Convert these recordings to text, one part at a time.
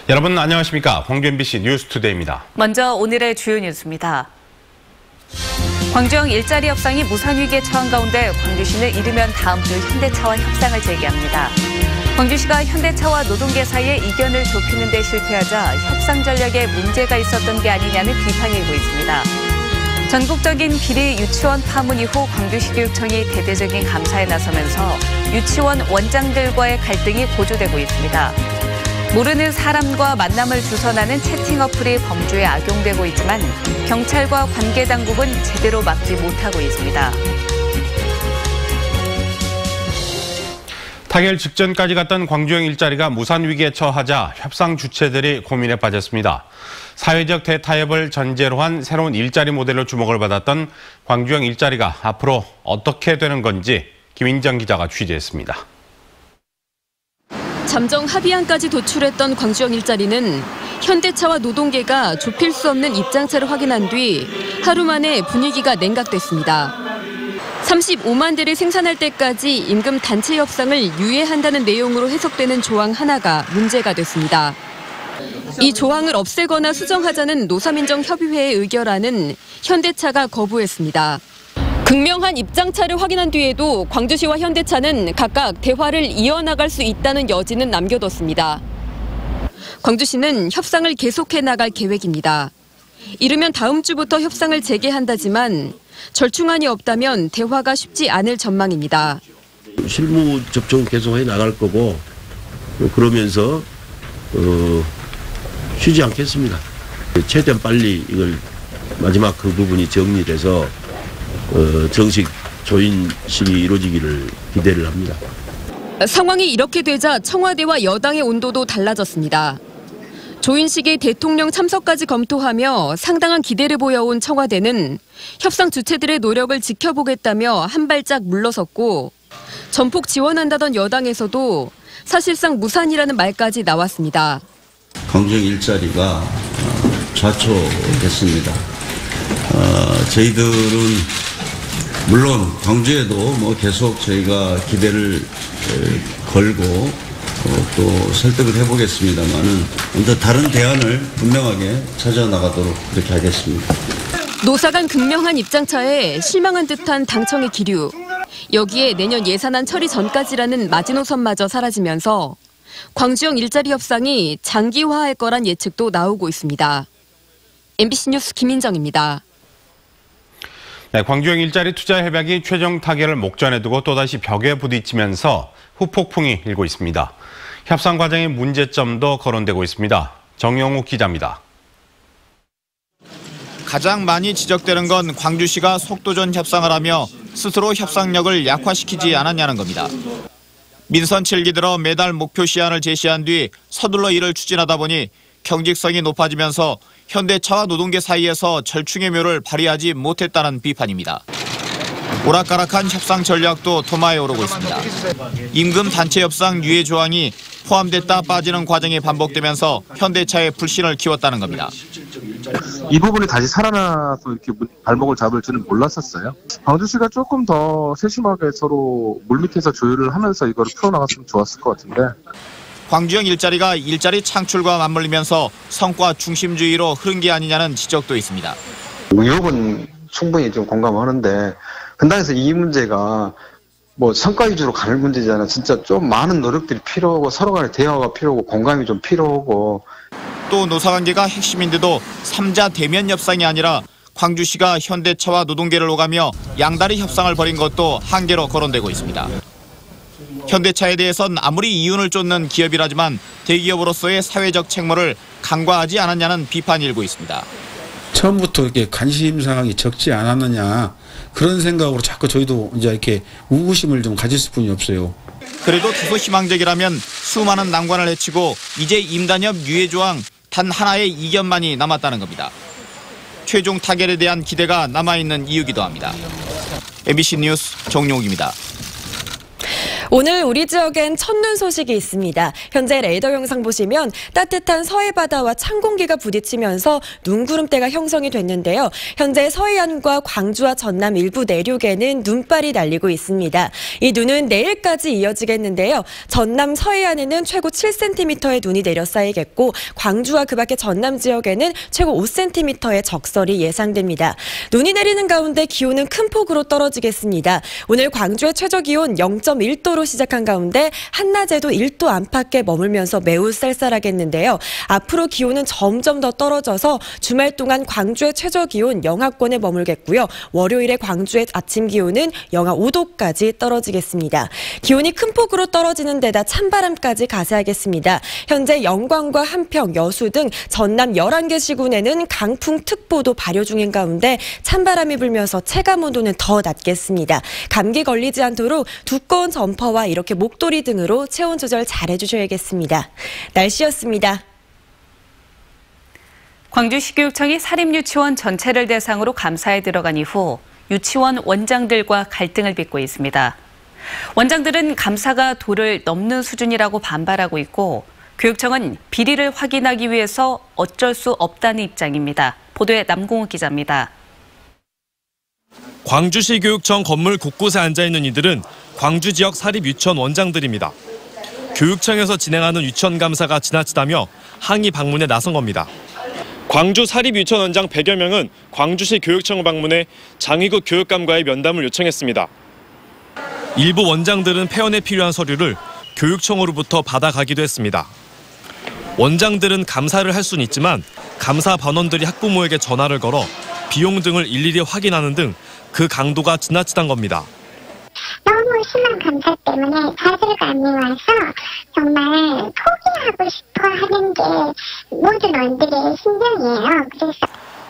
여러분 안녕하십니까? 광주 MBC 뉴스투데이입니다. 먼저 오늘의 주요 뉴스입니다. 광주형 일자리 협상이 무산 위기에 처한 가운데 광주시는 이르면 다음 주 현대차와 협상을 재개합니다. 광주시가 현대차와 노동계 사이에 이견을 좁히는 데 실패하자 협상 전략에 문제가 있었던 게 아니냐는 비판이 일고 있습니다. 전국적인 비리 유치원 파문 이후 광주시 교육청이 대대적인 감사에 나서면서 유치원 원장들과의 갈등이 고조되고 있습니다. 모르는 사람과 만남을 주선하는 채팅 어플이 범주에 악용되고 있지만 경찰과 관계당국은 제대로 막지 못하고 있습니다. 타결 직전까지 갔던 광주형 일자리가 무산 위기에 처하자 협상 주체들이 고민에 빠졌습니다. 사회적 대타협을 전제로 한 새로운 일자리 모델로 주목을 받았던 광주형 일자리가 앞으로 어떻게 되는 건지 김인정 기자가 취재했습니다. 잠정 합의안까지 도출했던 광주형 일자리는 현대차와 노동계가 좁힐 수 없는 입장차를 확인한 뒤 하루 만에 분위기가 냉각됐습니다. 35만 대를 생산할 때까지 임금 단체 협상을 유예한다는 내용으로 해석되는 조항 하나가 문제가 됐습니다. 이 조항을 없애거나 수정하자는 노사민정협의회의 의결안은 현대차가 거부했습니다. 극명한 입장차를 확인한 뒤에도 광주시와 현대차는 각각 대화를 이어나갈 수 있다는 여지는 남겨뒀습니다. 광주시는 협상을 계속해 나갈 계획입니다. 이르면 다음 주부터 협상을 재개한다지만 절충안이 없다면 대화가 쉽지 않을 전망입니다. 실무 접촉 계속해 나갈 거고 그러면서 쉬지 않겠습니다. 최대한 빨리 이걸 마지막 그 부분이 정리돼서 정식 조인식이 이루어지기를 기대를 합니다. 상황이 이렇게 되자 청와대와 여당의 온도도 달라졌습니다. 조인식의 대통령 참석까지 검토하며 상당한 기대를 보여온 청와대는 협상 주체들의 노력을 지켜보겠다며 한 발짝 물러섰고 전폭 지원한다던 여당에서도 사실상 무산이라는 말까지 나왔습니다. 광주형 일자리가 좌초됐습니다. 저희들은 물론 광주에도 계속 저희가 기대를 걸고 또 설득을 해보겠습니다만은 먼저 다른 대안을 분명하게 찾아나가도록 그렇게 하겠습니다. 노사 간 극명한 입장차에 실망한 듯한 당청의 기류. 여기에 내년 예산안 처리 전까지라는 마지노선마저 사라지면서 광주형 일자리 협상이 장기화할 거란 예측도 나오고 있습니다. MBC 뉴스 김인정입니다. 네, 광주형 일자리 투자 협약이 최종 타결을 목전에 두고 또다시 벽에 부딪히면서 후폭풍이 일고 있습니다. 협상 과정의 문제점도 거론되고 있습니다. 정영욱 기자입니다. 가장 많이 지적되는 건 광주시가 속도전 협상을 하며 스스로 협상력을 약화시키지 않았냐는 겁니다. 민선 7기 들어 매달 목표 시한을 제시한 뒤 서둘러 이를 추진하다 보니 경직성이 높아지면서 현대차와 노동계 사이에서 절충의 묘를 발휘하지 못했다는 비판입니다. 오락가락한 협상 전략도 도마에 오르고 있습니다. 임금 단체 협상 유예 조항이 포함됐다 빠지는 과정이 반복되면서 현대차의 불신을 키웠다는 겁니다. 이 부분이 다시 살아나서 이렇게 발목을 잡을 줄은 몰랐었어요. 광주시가 조금 더 세심하게 서로 물밑에서 조율을 하면서 이걸 풀어나갔으면 좋았을 것 같은데. 광주형 일자리가 일자리 창출과 맞물리면서 성과 중심주의로 흐른 게 아니냐는 지적도 있습니다. 의혹은 충분히 좀 공감하는데 근당에서 이 문제가 성과 위주로 가는 문제잖아. 진짜 좀 많은 노력들이 필요하고 서로 간의 대화가 필요하고 공감이 좀 필요하고. 또 노사관계가 핵심인데도 3자 대면 협상이 아니라 광주시가 현대차와 노동계를 오가며 양다리 협상을 벌인 것도 한계로 거론되고 있습니다. 현대차에 대해선 아무리 이윤을 쫓는 기업이라지만 대기업으로서의 사회적 책무를 간과하지 않았냐는 비판이 일고 있습니다. 처음부터 이렇게 관심 사항이 적지 않았느냐 그런 생각으로 자꾸 저희도 이제 이렇게 의구심을 좀 가질 수뿐이 없어요. 그래도 다소 희망적이라면 수많은 난관을 헤치고 이제 임단협 유예 조항 단 하나의 이견만이 남았다는 겁니다. 최종 타결에 대한 기대가 남아있는 이유기도 합니다. MBC 뉴스 정용욱입니다. 오늘 우리 지역엔 첫눈 소식이 있습니다. 현재 레이더 영상 보시면 따뜻한 서해 바다와 찬 공기가 부딪히면서 눈구름대가 형성이 됐는데요. 현재 서해안과 광주와 전남 일부 내륙에는 눈발이 날리고 있습니다. 이 눈은 내일까지 이어지겠는데요. 전남 서해안에는 최고 7cm의 눈이 내려 쌓이겠고 광주와 그 밖의 전남 지역에는 최고 5cm의 적설이 예상됩니다. 눈이 내리는 가운데 기온은 큰 폭으로 떨어지겠습니다. 오늘 광주의 최저 기온 0.1도로 시작한 가운데 한낮에도 1도 안팎에 머물면서 매우 쌀쌀하겠는데요. 앞으로 기온은 점점 더 떨어져서 주말 동안 광주의 최저 기온 영하권에 머물겠고요. 월요일에 광주의 아침 기온은 영하 5도까지 떨어지겠습니다. 기온이 큰 폭으로 떨어지는 데다 찬바람까지 가세하겠습니다. 현재 영광과 한평, 여수 등 전남 11개 시군에는 강풍특보도 발효 중인 가운데 찬바람이 불면서 체감온도는 더 낮겠습니다. 감기 걸리지 않도록 두꺼운 점퍼와 이렇게 목도리 등으로 체온 조절 잘 해주셔야겠습니다. 날씨였습니다. 광주시교육청이 사립유치원 전체를 대상으로 감사에 들어간 이후 유치원 원장들과 갈등을 빚고 있습니다. 원장들은 감사가 도를 넘는 수준이라고 반발하고 있고 교육청은 비리를 확인하기 위해서 어쩔 수 없다는 입장입니다. 보도에 남궁욱 기자입니다. 광주시 교육청 건물 곳곳에 앉아있는 이들은 광주 지역 사립유치원 원장들입니다. 교육청에서 진행하는 유치원 감사가 지나치다며 항의 방문에 나선 겁니다. 광주 사립유치원 원장 100여 명은 광주시 교육청을 방문해 장희국 교육감과의 면담을 요청했습니다. 일부 원장들은 폐원에 필요한 서류를 교육청으로부터 받아가기도 했습니다. 원장들은 감사를 할 수는 있지만 감사 반원들이 학부모에게 전화를 걸어 비용 등을 일일이 확인하는 등 그 강도가 지나치단 겁니다. 너무 심한 감사 때문에 자질감이 와서 정말 포기하고 싶어 하는 게 모든 원들의 심정이에요. 그래서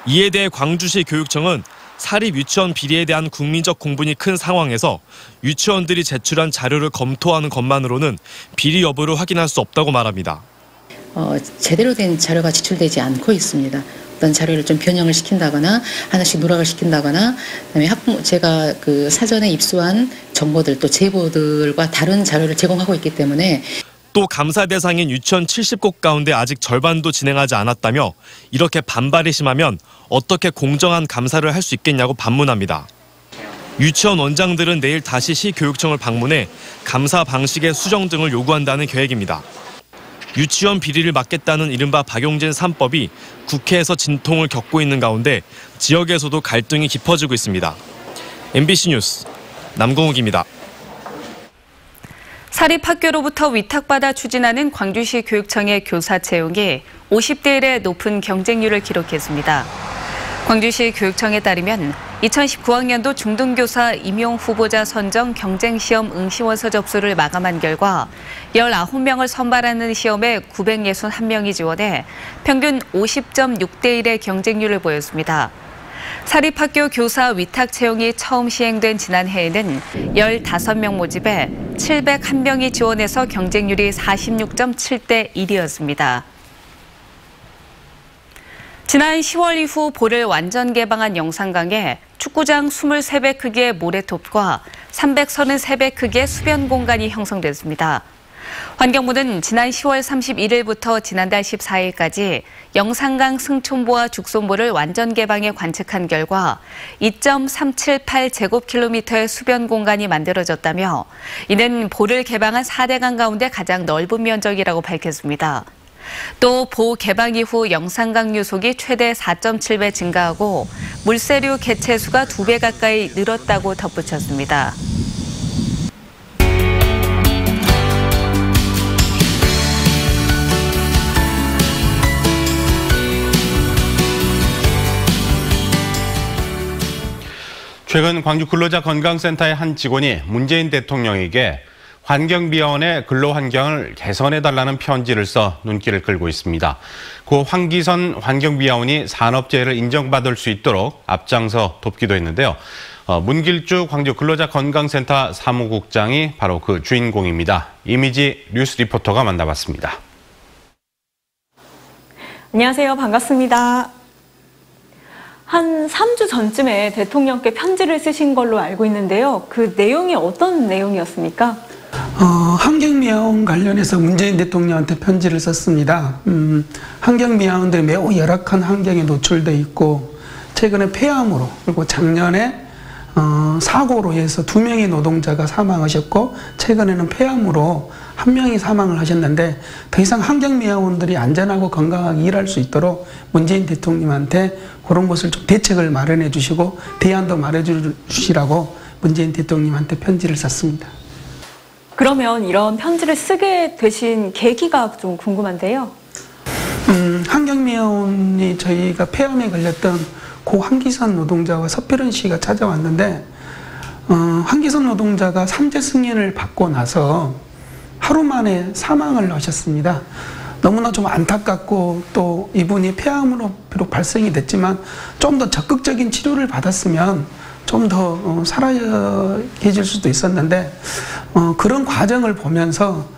이에 대해 광주시 교육청은 사립유치원 비리에 대한 국민적 공분이 큰 상황에서 유치원들이 제출한 자료를 검토하는 것만으로는 비리 여부를 확인할 수 없다고 말합니다. 제대로 된 자료가 제출되지 않고 있습니다. 어떤 자료를 좀 변형을 시킨다거나 하나씩 누락을 시킨다거나 그다음에 제가 그 사전에 입수한 정보들 또 제보들과 다른 자료를 제공하고 있기 때문에 또 감사 대상인 유치원 70곳 가운데 아직 절반도 진행하지 않았다며 이렇게 반발이 심하면 어떻게 공정한 감사를 할 수 있겠냐고 반문합니다. 유치원 원장들은 내일 다시 시교육청을 방문해 감사 방식의 수정 등을 요구한다는 계획입니다. 유치원 비리를 막겠다는 이른바 박용진 3법이 국회에서 진통을 겪고 있는 가운데 지역에서도 갈등이 깊어지고 있습니다. MBC 뉴스 남궁욱입니다. 사립학교로부터 위탁받아 추진하는 광주시 교육청의 교사 채용이 50대 1의 높은 경쟁률을 기록했습니다. 광주시 교육청에 따르면 2019학년도 중등교사 임용 후보자 선정 경쟁시험 응시원서 접수를 마감한 결과 19명을 선발하는 시험에 961명이 지원해 평균 50.6대 1의 경쟁률을 보였습니다. 사립학교 교사 위탁 채용이 처음 시행된 지난해에는 15명 모집에 701명이 지원해서 경쟁률이 46.7대 1이었습니다. 지난 10월 이후 볼을 완전 개방한 영산강에 축구장 23배 크기의 모래톱과 333배 크기의 수변 공간이 형성됐습니다. 환경부는 지난 10월 31일부터 지난달 14일까지 영산강 승촌보와 죽손보를 완전 개방해 관측한 결과 2.378제곱킬로미터의 수변 공간이 만들어졌다며 이는 볼을 개방한 4대강 가운데 가장 넓은 면적이라고 밝혔습니다. 또 보 개방 이후 영산강 유속이 최대 4.7배 증가하고 물세류 개체수가 2배 가까이 늘었다고 덧붙였습니다. 최근 광주 근로자 건강센터의 한 직원이 문재인 대통령에게 환경비원의 근로환경을 개선해달라는 편지를 써 눈길을 끌고 있습니다. 고 황기선 환경비원이 산업재해를 인정받을 수 있도록 앞장서 돕기도 했는데요. 문길주 광주 근로자 건강센터 사무국장이 바로 그 주인공입니다. 이미지 뉴스 리포터가 만나봤습니다. 안녕하세요. 반갑습니다. 한 3주 전쯤에 대통령께 편지를 쓰신 걸로 알고 있는데요. 그 내용이 어떤 내용이었습니까? 환경미화원 관련해서 문재인 대통령한테 편지를 썼습니다. 환경미화원들이 매우 열악한 환경에 노출돼 있고 최근에 폐암으로 그리고 작년에 사고로 해서 2명의 노동자가 사망하셨고 최근에는 폐암으로 1명이 사망을 하셨는데 더 이상 환경미화원들이 안전하고 건강하게 일할 수 있도록 문재인 대통령한테 그런 것을 좀 대책을 마련해 주시고 대안도 마련해 주시라고 문재인 대통령한테 편지를 썼습니다. 그러면 이런 편지를 쓰게 되신 계기가 좀 궁금한데요. 환경미화원이 저희가 폐암에 걸렸던 고 한기선 노동자와 서필은 씨가 찾아왔는데 한기선 노동자가 산재 승인을 받고 나서 하루 만에 사망을 하셨습니다. 너무나 좀 안타깝고 또 이분이 폐암으로 비록 발생이 됐지만 좀 더 적극적인 치료를 받았으면 좀 더 살아계실 수도 있었는데 그런 과정을 보면서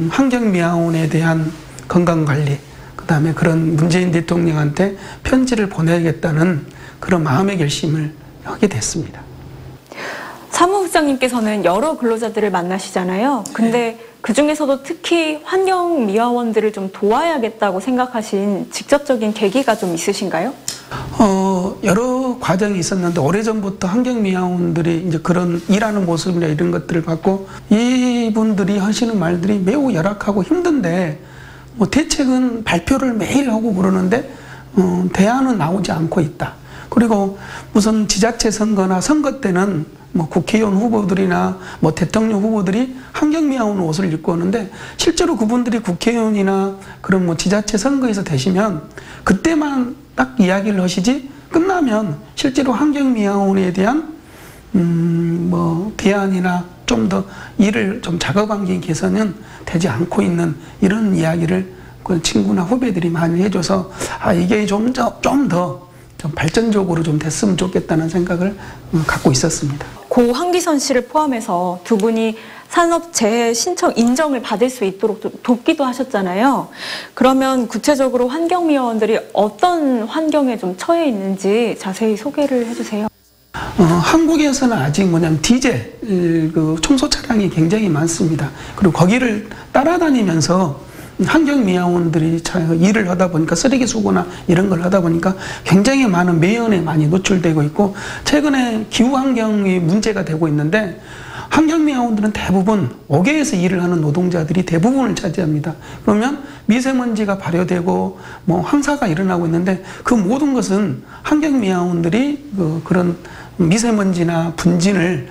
환경미화원에 대한 건강관리 그 다음에 그런 문재인 대통령한테 편지를 보내야겠다는 그런 마음의 결심을 하게 됐습니다. 사무국장님께서는 여러 근로자들을 만나시잖아요. 근데 그 중에서도 특히 환경미화원들을 좀 도와야겠다고 생각하신 직접적인 계기가 좀 있으신가요? 여러 과정이 있었는데 오래전부터 환경미화원들이 이제 그런 일하는 모습이나 이런 것들을 봤고 이분들이 하시는 말들이 매우 열악하고 힘든데 뭐 대책은 발표를 매일 하고 그러는데 대안은 나오지 않고 있다. 그리고 무슨 지자체 선거나 선거 때는 뭐 국회의원 후보들이나 뭐 대통령 후보들이 환경미화원 옷을 입고 오는데 실제로 그분들이 국회의원이나 그런 뭐 지자체 선거에서 되시면 그때만 딱 이야기를 하시지 끝나면 실제로 환경미화원에 대한 뭐 대안이나 좀 더 일을 좀 작업 환경 개선은 되지 않고 있는 이런 이야기를 그 친구나 후배들이 많이 해줘서 이게 좀 더 발전적으로 좀 됐으면 좋겠다는 생각을 갖고 있었습니다. 고 한기선 씨를 포함해서 두 분이 산업재해 신청 인정을 받을 수 있도록 돕기도 하셨잖아요. 그러면 구체적으로 환경미화원들이 어떤 환경에 좀 처해 있는지 자세히 소개를 해주세요. 한국에서는 아직 디젤 그 청소 차량이 굉장히 많습니다. 그리고 거기를 따라다니면서 환경미화원들이 일을 하다 보니까 쓰레기 수거나 이런 걸 하다 보니까 굉장히 많은 매연에 많이 노출되고 있고 최근에 기후환경이 문제가 되고 있는데 환경미화원들은 대부분 옥외에서 일을 하는 노동자들이 대부분을 차지합니다. 그러면 미세먼지가 발효되고 뭐 황사가 일어나고 있는데 그 모든 것은 환경미화원들이 그런 미세먼지나 분진을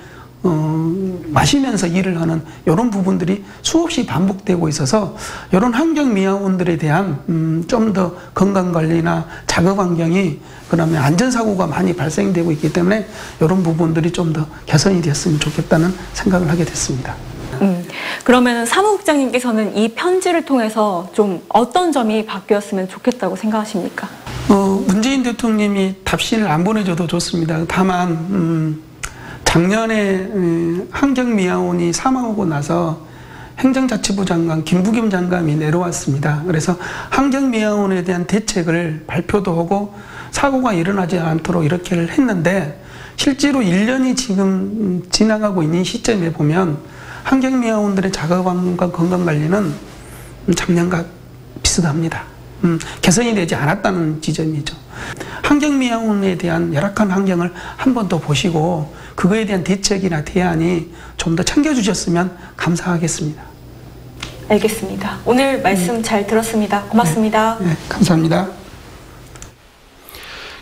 마시면서 일을 하는 이런 부분들이 수없이 반복되고 있어서 이런 환경미화원들에 대한 좀 더 건강관리나 작업환경이 그다음에 안전사고가 많이 발생되고 있기 때문에 이런 부분들이 좀 더 개선이 됐으면 좋겠다는 생각을 하게 됐습니다. 그러면 사무국장님께서는 이 편지를 통해서 좀 어떤 점이 바뀌었으면 좋겠다고 생각하십니까? 문재인 대통령이 답신을 안 보내줘도 좋습니다. 다만 작년에 환경미화원이 사망하고 나서 행정자치부 장관 김부겸 장관이 내려왔습니다. 그래서 환경미화원에 대한 대책을 발표도 하고 사고가 일어나지 않도록 이렇게 했는데 실제로 1년이 지금 지나가고 있는 시점에 보면 환경미화원들의 작업과 건강관리는 작년과 비슷합니다. 개선이 되지 않았다는 지점이죠. 환경미화원에 대한 열악한 환경을 한 번 더 보시고 그거에 대한 대책이나 대안이 좀 더 챙겨주셨으면 감사하겠습니다. 알겠습니다. 오늘 말씀 잘 들었습니다. 고맙습니다. 네, 감사합니다.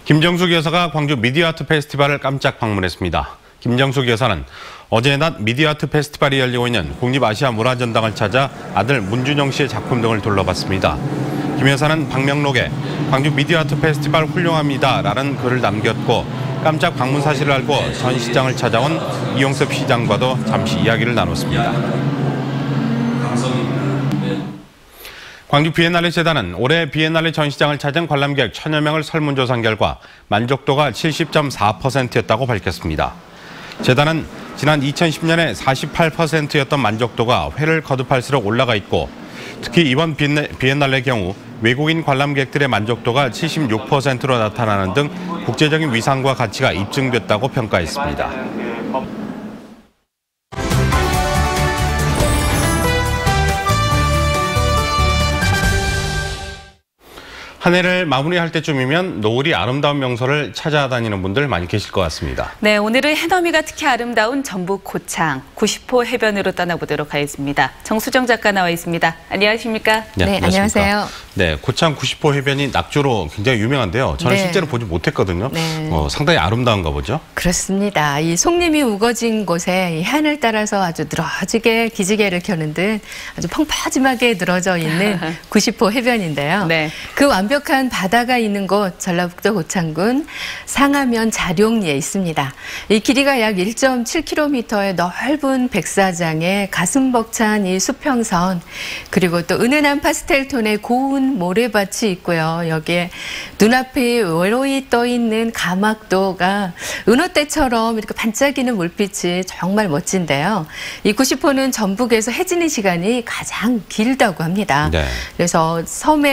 김정숙 여사가 광주 미디어아트 페스티벌을 깜짝 방문했습니다. 김정숙 여사는 어제 낮 미디어아트 페스티벌이 열리고 있는 국립아시아문화전당을 찾아 아들 문준영 씨의 작품 등을 둘러봤습니다. 김 여사는 방명록에 광주 미디어아트 페스티벌 훌륭합니다 라는 글을 남겼고 깜짝 방문 사실을 알고 전 시장을 찾아온 이용섭 시장과도 잠시 이야기를 나눴습니다. 광주 비엔날레 재단은 올해 비엔날레 전시장을 찾은 관람객 1000여 명을 설문조사한 결과 만족도가 70.4%였다고 밝혔습니다. 재단은 지난 2010년에 48%였던 만족도가 회를 거듭할수록 올라가 있고 특히 이번 비엔날레 경우 외국인 관람객들의 만족도가 76%로 나타나는 등 국제적인 위상과 가치가 입증됐다고 평가했습니다. 한 해를 마무리할 때쯤이면 노을이 아름다운 명소를 찾아다니는 분들 많이 계실 것 같습니다. 네, 오늘은 해넘이가 특히 아름다운 전북 고창 90호 해변으로 떠나보도록 하겠습니다. 정수정 작가 나와 있습니다. 안녕하십니까? 네, 안녕하세요. 네, 고창 90호 해변이 낙조로 굉장히 유명한데요. 저는 네. 실제로 보지 못했거든요. 네. 상당히 아름다운가 보죠? 그렇습니다. 이 송림이 우거진 곳에 이 해안을 따라서 아주 늘어지게 기지개를 켜는 듯 아주 펑퍼짐하게 늘어져 있는 90호 해변인데요. 네. 그 완벽한 바다가 있는 곳 전라북도 고창군 상하면 자룡리에 있습니다. 이 길이가 약 1.7km의 넓은 백사장에 가슴 벅찬 이 수평선 그리고 또 은은한 파스텔 톤의 고운 모래밭이 있고요. 여기에 눈앞에 외로이 떠 있는 가막도가 은어대처럼 이렇게 반짝이는 물빛이 정말 멋진데요. 이 90호는 전북에서 해 지는 시간이 가장 길다고 합니다. 네. 그래서 섬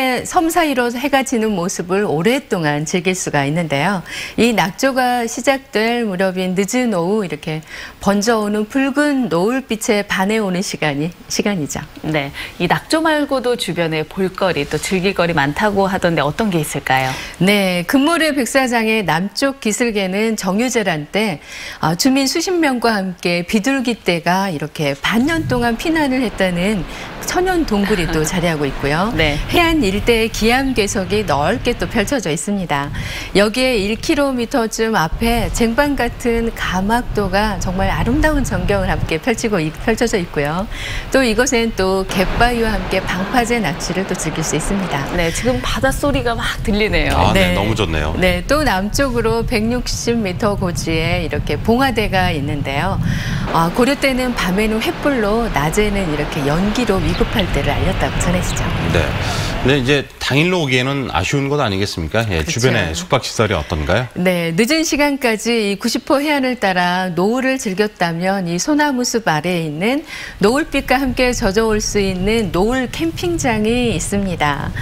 사이로 해가 지는 모습을 오랫동안 즐길 수가 있는데요. 이 낙조가 시작될 무렵인 늦은 오후 이렇게 번져오는 붉은 노을빛에 반해오는 시간이죠. 네, 이 낙조 말고도 주변에 볼거리 또 즐길거리 많다고 하던데 어떤 게 있을까요? 네, 금모래 백사장의 남쪽 기슭에는 정유재란 때 주민 수십 명과 함께 비둘기 떼가 이렇게 반년 동안 피난을 했다는 천연 동굴이 또 자리하고 있고요. 네. 해안 일대의 기암괴석이 넓게 또 펼쳐져 있습니다. 여기에 1km쯤 앞에 쟁반 같은 가막도가 정말 아름다운 전경을 함께 펼쳐져 있고요. 또 이곳엔 또 갯바위와 함께 방파제 낚시를 또 즐길 수 있습니다. 네, 지금 바닷소리가 막 들리네요. 아, 네, 너무 좋네요. 네, 또 남쪽으로 160m 고지에 이렇게 봉화대가 있는데요. 고려 때는 밤에는 횃불로, 낮에는 이렇게 연기로 위급할 때를 알렸다고 전해지죠. 네. 근데 이제 당일로 오기에는 아쉬운 것 아니겠습니까? 예, 그렇죠. 주변의 숙박시설이 어떤가요? 네, 늦은 시간까지 이 90호 해안을 따라 노을을 즐겼다면 이 소나무숲 아래에 있는 노을빛과 함께 젖어올 수 있는 노을 캠핑장이 있습니다.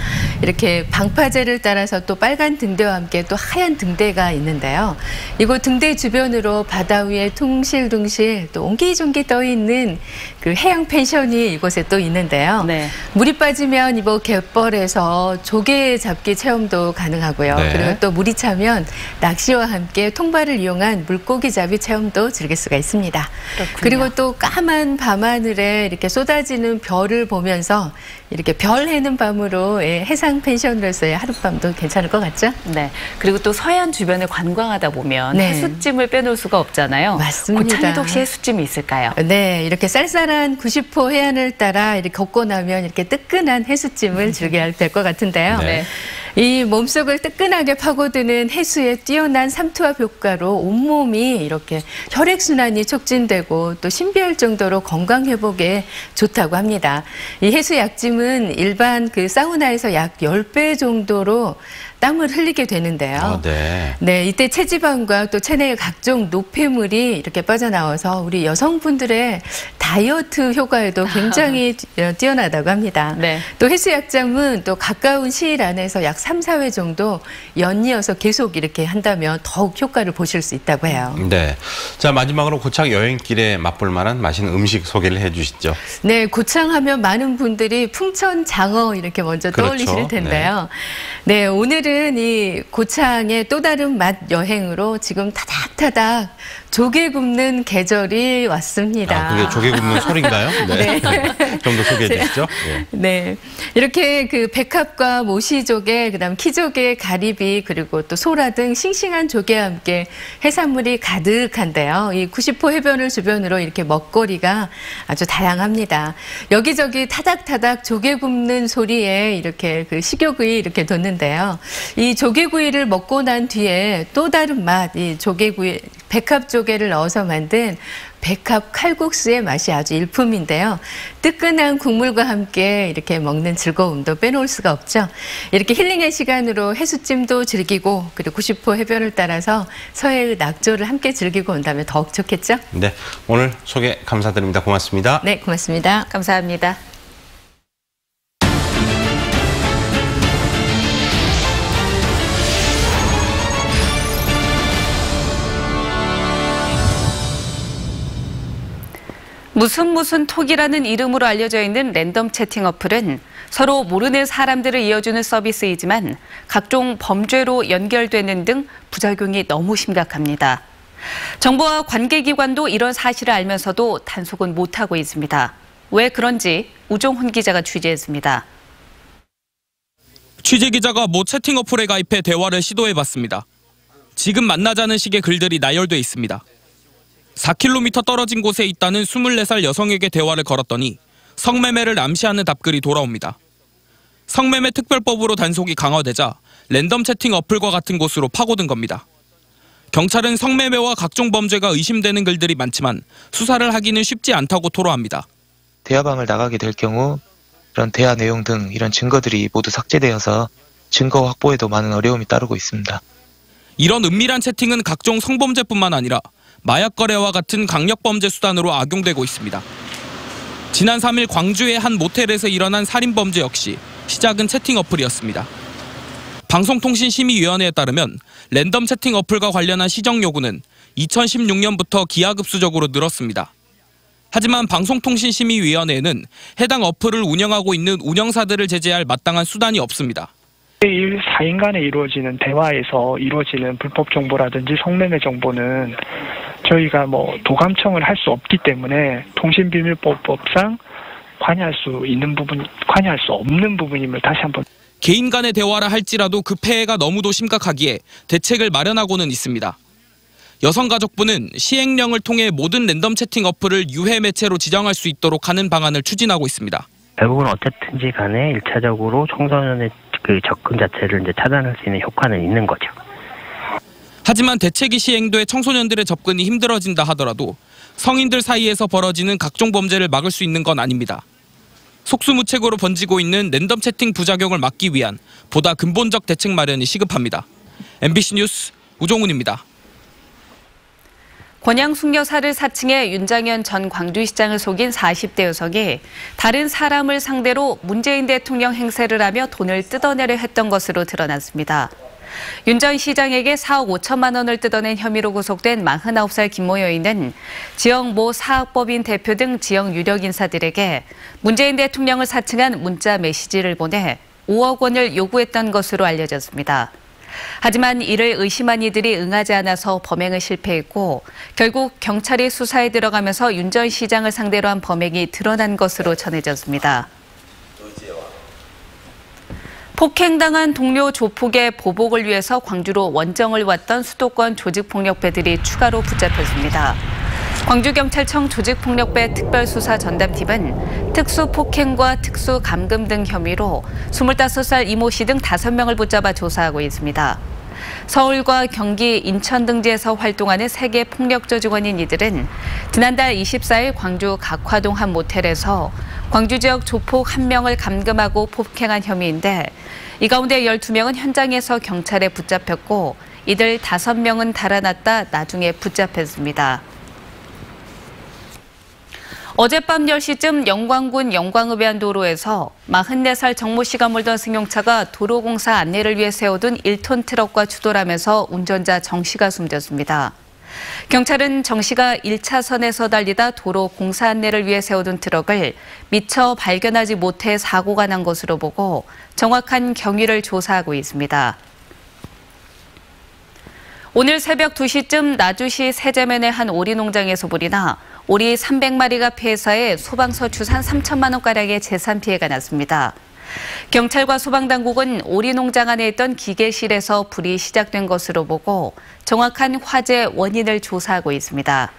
이렇게 방파제를 따라서 또 빨간 등대와 함께 또 하얀 등대가 있는데요. 이곳 등대 주변으로 바다 위에 둥실둥실 또 옹기종기 떠 있는 그 해양 펜션이 이곳에 또 있는데요. 네. 물이 빠지면 이곳 갯벌에서 조개 잡기 체험도 가능하고요. 네. 그리고 또 물이 차면 낚시와 함께 통발을 이용한 물고기 잡이 체험도 즐길 수가 있습니다. 그렇군요. 그리고 또 까만 밤하늘에 이렇게 쏟아지는 별을 보면서 이렇게 별 해는 밤으로 해상 펜션으로서의 하룻밤도 괜찮을 것 같죠? 네. 그리고 또 서해안 주변을 관광하다 보면 네. 해수찜을 빼놓을 수가 없잖아요. 맞습니다. 고창에도 혹시 해수찜이 있을까요? 네, 이렇게 쌀쌀한 90호 해안을 따라 이렇게 걷고 나면 이렇게 뜨끈한 해수찜을 즐겨야 될 것 같은데요. 네. 이 몸속을 뜨끈하게 파고드는 해수의 뛰어난 삼투압 효과로 온몸이 이렇게 혈액순환이 촉진되고 또 신비할 정도로 건강 회복에 좋다고 합니다. 이 해수 약찜은 일반 그 사우나에서 약 10배 정도로 땀을 흘리게 되는데요. 네. 네, 이때 체지방과 또 체내의 각종 노폐물이 이렇게 빠져나와서 우리 여성분들의 다이어트 효과에도 굉장히 뛰어나다고 합니다. 네. 또 해수약장은 또 가까운 시일 안에서 약 3, 4회 정도 연이어서 계속 이렇게 한다면 더욱 효과를 보실 수 있다고 해요. 네. 자, 마지막으로 고창 여행길에 맛볼 만한 맛있는 음식 소개를 해 주시죠. 네, 고창하면 많은 분들이 풍천장어 이렇게 먼저 그렇죠. 떠올리실 텐데요. 네, 오늘은 이 고창의 또 다른 맛 여행으로 지금 타닥타닥 조개 굽는 계절이 왔습니다. 그게 조개 굽는 소리인가요? 네. 좀 더 소개해 주시죠. 네, 이렇게 그 백합과 모시조개, 그다음 키조개, 가리비 그리고 또 소라 등 싱싱한 조개와 함께 해산물이 가득한데요. 이 90호 해변을 주변으로 이렇게 먹거리가 아주 다양합니다. 여기저기 타닥타닥 조개 굽는 소리에 이렇게 그 식욕이 이렇게 돋는데요. 이 조개구이를 먹고 난 뒤에 또 다른 맛, 이 조개구이, 백합 조개를 넣어서 만든 백합 칼국수의 맛이 아주 일품인데요. 뜨끈한 국물과 함께 이렇게 먹는 즐거움도 빼놓을 수가 없죠. 이렇게 힐링의 시간으로 해수찜도 즐기고 그리고 90호 해변을 따라서 서해의 낙조를 함께 즐기고 온다면 더욱 좋겠죠? 네, 오늘 소개 감사드립니다. 고맙습니다. 네, 고맙습니다. 감사합니다. 무슨 톡이라는 이름으로 알려져 있는 랜덤 채팅 어플은 서로 모르는 사람들을 이어주는 서비스이지만 각종 범죄로 연결되는 등 부작용이 너무 심각합니다. 정부와 관계기관도 이런 사실을 알면서도 단속은 못하고 있습니다. 왜 그런지 우종훈 기자가 취재했습니다. 취재기자가 모 채팅 어플에 가입해 대화를 시도해봤습니다. 지금 만나자는 식의 글들이 나열돼 있습니다. 4km 떨어진 곳에 있다는 24살 여성에게 대화를 걸었더니 성매매를 암시하는 답글이 돌아옵니다. 성매매 특별법으로 단속이 강화되자 랜덤 채팅 어플과 같은 곳으로 파고든 겁니다. 경찰은 성매매와 각종 범죄가 의심되는 글들이 많지만 수사를 하기는 쉽지 않다고 토로합니다. 대화방을 나가게 될 경우 이런 대화 내용 등 이런 증거들이 모두 삭제되어서 증거 확보에도 많은 어려움이 따르고 있습니다. 이런 은밀한 채팅은 각종 성범죄뿐만 아니라 마약 거래와 같은 강력범죄 수단으로 악용되고 있습니다. 지난 3일 광주의 한 모텔에서 일어난 살인범죄 역시 시작은 채팅 어플이었습니다. 방송통신심의위원회에 따르면 랜덤 채팅 어플과 관련한 시정 요구는 2016년부터 기하급수적으로 늘었습니다. 하지만 방송통신심의위원회에는 해당 어플을 운영하고 있는 운영사들을 제재할 마땅한 수단이 없습니다. 일 사인 간에 이루어지는 대화에서 이루어지는 불법 정보라든지 성매매 정보는 저희가 도감청을 할 수 없기 때문에 통신비밀보호법상 관여할 수 있는 부분, 관여할 수 없는 부분임을 다시 한번. 개인 간의 대화라 할지라도 그 폐해가 너무도 심각하기에 대책을 마련하고는 있습니다. 여성가족부는 시행령을 통해 모든 랜덤 채팅 어플을 유해 매체로 지정할 수 있도록 하는 방안을 추진하고 있습니다. 결국은 어쨌든지 간에 1차적으로 청소년의 그 접근 자체를 이제 차단할 수 있는 효과는 있는 거죠. 하지만 대책이 시행돼 청소년들의 접근이 힘들어진다 하더라도 성인들 사이에서 벌어지는 각종 범죄를 막을 수 있는 건 아닙니다. 속수무책으로 번지고 있는 랜덤 채팅 부작용을 막기 위한 보다 근본적 대책 마련이 시급합니다. MBC 뉴스 우종훈입니다. 권양 숙녀사를 사칭해 윤장현 전 광주시장을 속인 40대 여성이 다른 사람을 상대로 문재인 대통령 행세를 하며 돈을 뜯어내려 했던 것으로 드러났습니다. 윤 전 시장에게 4억 5천만 원을 뜯어낸 혐의로 구속된 49살 김모 여인은 지역 모 사학법인 대표 등 지역 유력 인사들에게 문재인 대통령을 사칭한 문자 메시지를 보내 5억 원을 요구했던 것으로 알려졌습니다. 하지만 이를 의심한 이들이 응하지 않아서 범행을 실패했고 결국 경찰이 수사에 들어가면서 윤 전 시장을 상대로 한 범행이 드러난 것으로 전해졌습니다. 폭행당한 동료 조폭의 보복을 위해서 광주로 원정을 왔던 수도권 조직폭력배들이 추가로 붙잡혔습니다. 광주경찰청 조직폭력배 특별수사 전담팀은 특수폭행과 특수감금 등 혐의로 25살 이모 씨 등 5명을 붙잡아 조사하고 있습니다. 서울과 경기, 인천 등지에서 활동하는 세계 폭력조 직원인 이들은 지난달 24일 광주 각화동 한 모텔에서 광주 지역 조폭 1명을 감금하고 폭행한 혐의인데 이 가운데 12명은 현장에서 경찰에 붙잡혔고 이들 5명은 달아났다 나중에 붙잡혔습니다. 어젯밤 10시쯤 영광군 영광읍해안 도로에서 44살 정모 씨가 몰던 승용차가 도로공사 안내를 위해 세워둔 1톤 트럭과 추돌하면서 운전자 정 씨가 숨졌습니다. 경찰은 정 씨가 1차선에서 달리다 도로 공사 안내를 위해 세워둔 트럭을 미처 발견하지 못해 사고가 난 것으로 보고 정확한 경위를 조사하고 있습니다. 오늘 새벽 2시쯤 나주시 세제면의 한 오리 농장에서 불이 나 오리 300마리가 폐사해 소방서 추산 3천만 원가량의 재산 피해가 났습니다. 경찰과 소방당국은 오리 농장 안에 있던 기계실에서 불이 시작된 것으로 보고 정확한 화재 원인을 조사하고 있습니다.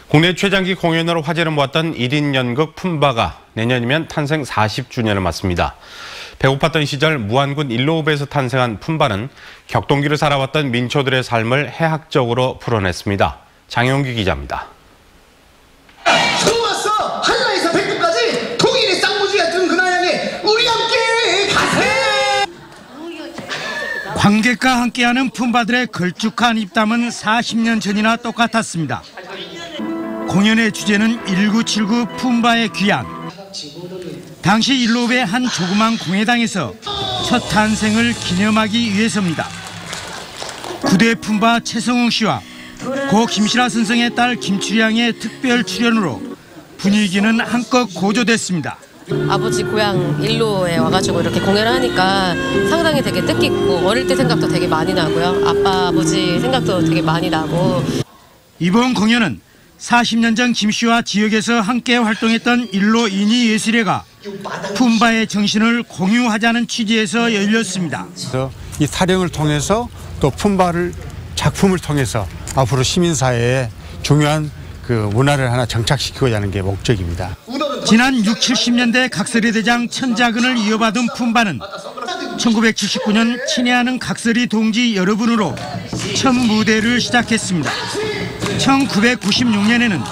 국내 최장기 공연으로 화제를 모았던 1인 연극 품바가 내년이면 탄생 40주년을 맞습니다. 배고팠던 시절 무안군 일로읍에서 탄생한 품바는 격동기를 살아왔던 민초들의 삶을 해학적으로 풀어냈습니다. 장영규 기자입니다. 좋았어! 한라에서 백두까지 독일의 쌍무지가 뜬 그나양에 우리 함께 가세! 관객과 함께하는 품바들의 걸쭉한 입담은 40년 전이나 똑같았습니다. 공연의 주제는 1979 품바의 귀향. 당시 일로읍의 한 조그만 공회당에서 첫 탄생을 기념하기 위해서입니다. 구대 품바 최성웅 씨와 고 김신아 선생의 딸 김추량의 특별 출연으로 분위기는 한껏 고조됐습니다. 아버지 고향 일로에 와가지고 이렇게 공연을 하니까 상당히 되게 뜻깊고 어릴 때 생각도 되게 많이 나고요. 아빠, 아버지 생각도 되게 많이 나고. 이번 공연은 40년 전 김씨와 지역에서 함께 활동했던 일로 인이 예술회가 품바의 정신을 공유하자는 취지에서 열렸습니다. 이 타령을 통해서 또 품바를 작품을 통해서 앞으로 시민사회에 중요한 그 문화를 하나 정착시키고자 하는 게 목적입니다. 지난 60, 70년대 각설이 대장 천자근을 이어받은 품바는 1979년 친애하는 각설이 동지 여러분으로 첫 무대를 시작했습니다. 1996년에는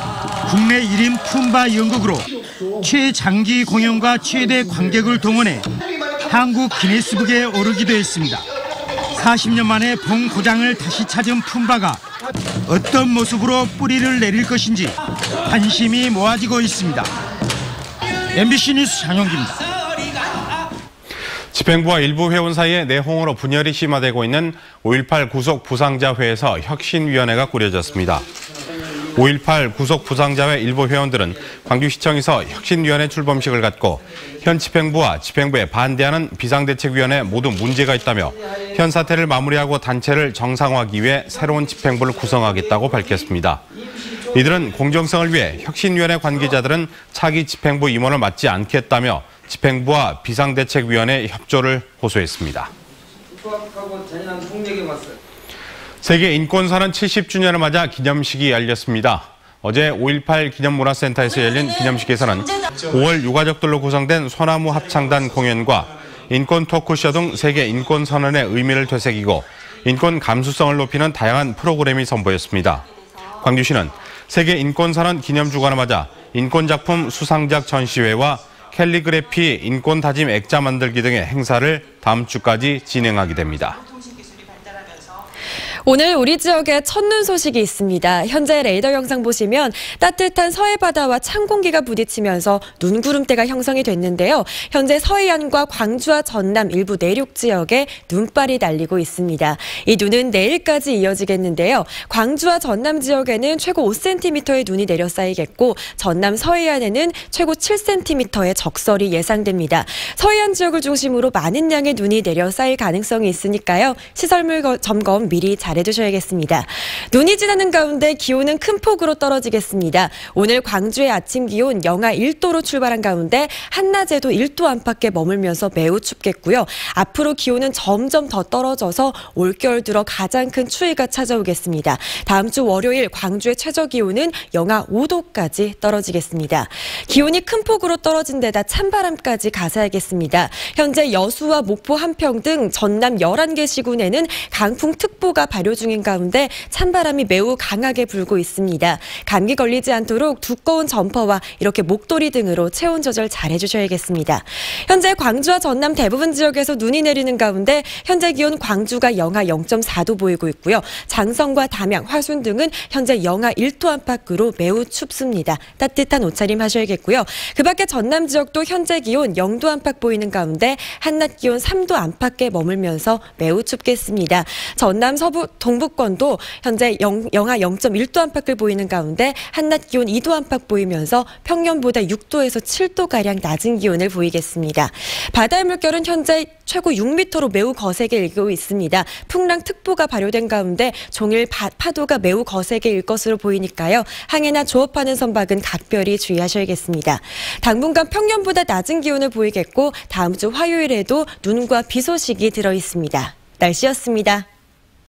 국내 1인 품바 연극으로 최장기 공연과 최대 관객을 동원해 한국 기네스북에 오르기도 했습니다. 40년 만에 본 고장을 다시 찾은 품바가 어떤 모습으로 뿌리를 내릴 것인지 관심이 모아지고 있습니다. MBC 뉴스 장영기입니다. 집행부와 일부 회원 사이에 내홍으로 분열이 심화되고 있는 5.18 구속 부상자회에서 혁신위원회가 꾸려졌습니다. 5.18 구속 부상자회 일부 회원들은 광주시청에서 혁신위원회 출범식을 갖고 현 집행부와 집행부에 반대하는 비상대책위원회 모두 문제가 있다며 현 사태를 마무리하고 단체를 정상화하기 위해 새로운 집행부를 구성하겠다고 밝혔습니다. 이들은 공정성을 위해 혁신위원회 관계자들은 차기 집행부 임원을 맡지 않겠다며 집행부와 비상대책위원회 협조를 호소했습니다. 세계 인권선언 70주년을 맞아 기념식이 열렸습니다. 어제 5.18 기념문화센터에서 열린 기념식에서는 5월 유가족들로 구성된 소나무 합창단 공연과 인권 토크쇼 등 세계 인권선언의 의미를 되새기고 인권 감수성을 높이는 다양한 프로그램이 선보였습니다. 광주시는 세계 인권선언 기념주간을 맞아 인권작품 수상작 전시회와 캘리그래피 인권다짐 액자 만들기 등의 행사를 다음 주까지 진행하게 됩니다. 오늘 우리 지역에 첫눈 소식이 있습니다. 현재 레이더 영상 보시면 따뜻한 서해 바다와 찬 공기가 부딪히면서 눈구름대가 형성이 됐는데요. 현재 서해안과 광주와 전남 일부 내륙 지역에 눈발이 날리고 있습니다. 이 눈은 내일까지 이어지겠는데요. 광주와 전남 지역에는 최고 5cm의 눈이 내려 쌓이겠고 전남 서해안에는 최고 7cm의 적설이 예상됩니다. 서해안 지역을 중심으로 많은 양의 눈이 내려 쌓일 가능성이 있으니까요. 시설물 점검 미리 잘해두셔야겠습니다. 눈이 지나는 가운데 기온은 큰 폭으로 떨어지겠습니다. 오늘 광주의 아침 기온 영하 1도로 출발한 가운데 한낮에도 1도 안팎에 머물면서 매우 춥겠고요. 앞으로 기온은 점점 더 떨어져서 올겨울 들어 가장 큰 추위가 찾아오겠습니다. 다음 주 월요일 광주의 최저 기온은 영하 5도까지 떨어지겠습니다. 기온이 큰 폭으로 떨어진 데다 찬바람까지 가사야겠습니다. 현재 여수와 목포 한평 등 전남 11개 시군에는 강풍특보가 발효 중인 가운데 찬바람이 매우 강하게 불고 있습니다. 감기 걸리지 않도록 두꺼운 점퍼와 이렇게 목도리 등으로 체온 조절 잘 해주셔야겠습니다. 현재 광주와 전남 대부분 지역에서 눈이 내리는 가운데 현재 기온 광주가 영하 0.4도 보이고 있고요. 장성과 담양, 화순 등은 현재 영하 1도 안팎으로 매우 춥습니다. 따뜻한 옷차림 하셔야겠고요. 그 밖에 전남 지역도 현재 기온 0도 안팎 보이는 가운데 한낮 기온 3도 안팎에 머물면서 매우 춥겠습니다. 전남 서부 동북권도 현재 영하 0.1도 안팎을 보이는 가운데 한낮 기온 2도 안팎 보이면서 평년보다 6도에서 7도가량 낮은 기온을 보이겠습니다. 바다의 물결은 현재 최고 6m로 매우 거세게 일고 있습니다. 풍랑특보가 발효된 가운데 종일 파도가 매우 거세게 일 것으로 보이니까요. 항해나 조업하는 선박은 각별히 주의하셔야겠습니다. 당분간 평년보다 낮은 기온을 보이겠고 다음 주 화요일에도 눈과 비 소식이 들어 있습니다. 날씨였습니다.